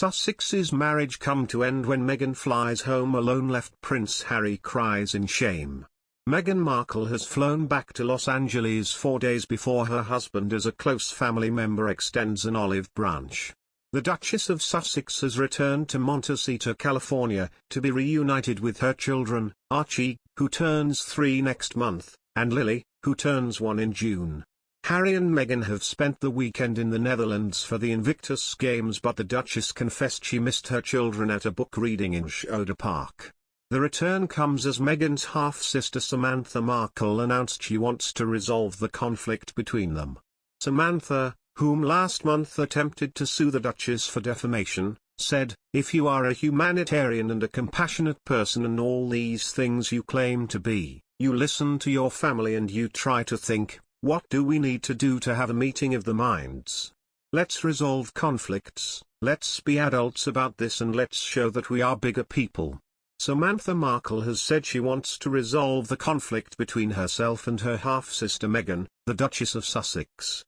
Sussexes' marriage come to end when Meghan flies home alone, left Prince Harry cries in shame. Meghan Markle has flown back to Los Angeles 4 days before her husband, as a close family member extends an olive branch. The Duchess of Sussex has returned to Montecito, California, to be reunited with her children, Archie, who turns 3 next month, and Lily, who turns 1 in June. Harry and Meghan have spent the weekend in the Netherlands for the Invictus Games, but the Duchess confessed she missed her children at a book reading in Schroeder Park. The return comes as Meghan's half-sister Samantha Markle announced she wants to resolve the conflict between them. Samantha, whom last month attempted to sue the Duchess for defamation, said, "If you are a humanitarian and a compassionate person and all these things you claim to be, you listen to your family and you try to think, what do we need to do to have a meeting of the minds? Let's resolve conflicts, let's be adults about this, and let's show that we are bigger people." Samantha Markle has said she wants to resolve the conflict between herself and her half-sister Meghan, the Duchess of Sussex.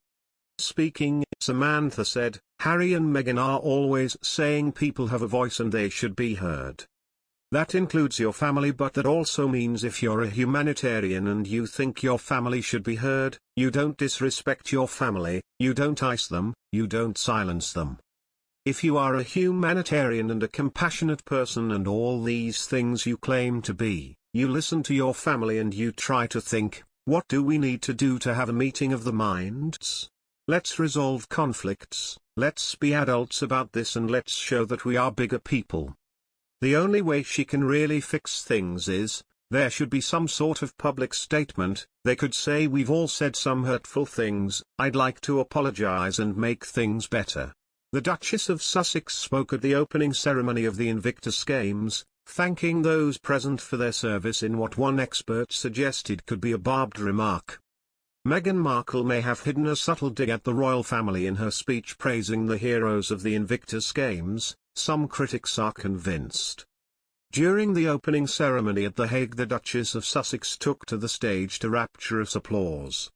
Speaking, Samantha said, "Harry and Meghan are always saying people have a voice and they should be heard. That includes your family, but that also means if you're a humanitarian and you think your family should be heard, you don't disrespect your family, you don't ice them, you don't silence them. If you are a humanitarian and a compassionate person and all these things you claim to be, you listen to your family and you try to think, what do we need to do to have a meeting of the minds? Let's resolve conflicts, let's be adults about this, and let's show that we are bigger people." The only way she can really fix things is, there should be some sort of public statement. They could say, "We've all said some hurtful things, I'd like to apologise and make things better." The Duchess of Sussex spoke at the opening ceremony of the Invictus Games, thanking those present for their service in what one expert suggested could be a barbed remark. Meghan Markle may have hidden a subtle dig at the royal family in her speech praising the heroes of the Invictus Games, some critics are convinced. During the opening ceremony at The Hague, the Duchess of Sussex took to the stage to rapturous applause.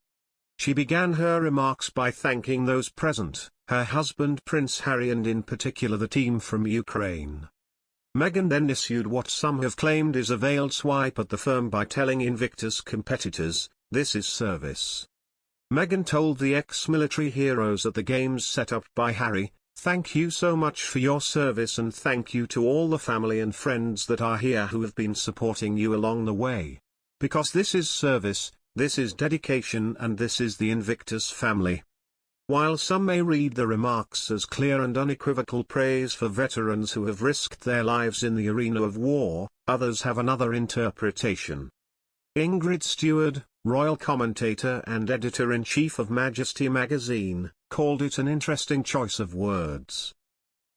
She began her remarks by thanking those present, her husband Prince Harry and in particular the team from Ukraine. Meghan then issued what some have claimed is a veiled swipe at the firm by telling Invictus competitors, "This is service." Meghan told the ex-military heroes at the games set up by Harry, "Thank you so much for your service, and thank you to all the family and friends that are here who have been supporting you along the way. Because this is service, this is dedication, and this is the Invictus family." While some may read the remarks as clear and unequivocal praise for veterans who have risked their lives in the arena of war, others have another interpretation. Ingrid Stewart, royal commentator and editor-in-chief of Majesty magazine, called it an interesting choice of words.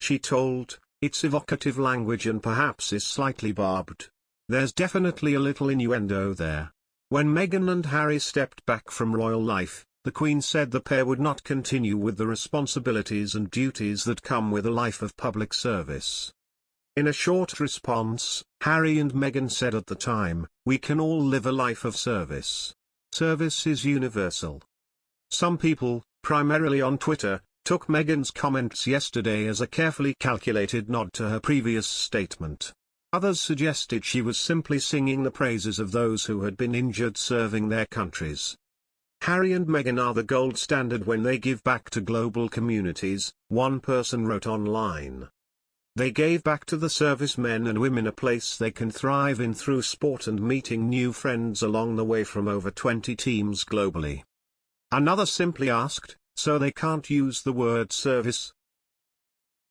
She told, "It's evocative language and perhaps is slightly barbed. There's definitely a little innuendo there." When Meghan and Harry stepped back from royal life, the Queen said the pair would not continue with the responsibilities and duties that come with a life of public service. In a short response, Harry and Meghan said at the time, "We can all live a life of service. Service is universal." Some people, primarily on Twitter, took Meghan's comments yesterday as a carefully calculated nod to her previous statement. Others suggested she was simply singing the praises of those who had been injured serving their countries. "Harry and Meghan are the gold standard when they give back to global communities," one person wrote online. "They gave back to the servicemen and women a place they can thrive in through sport and meeting new friends along the way from over 20 teams globally." Another simply asked, "So they can't use the word service?"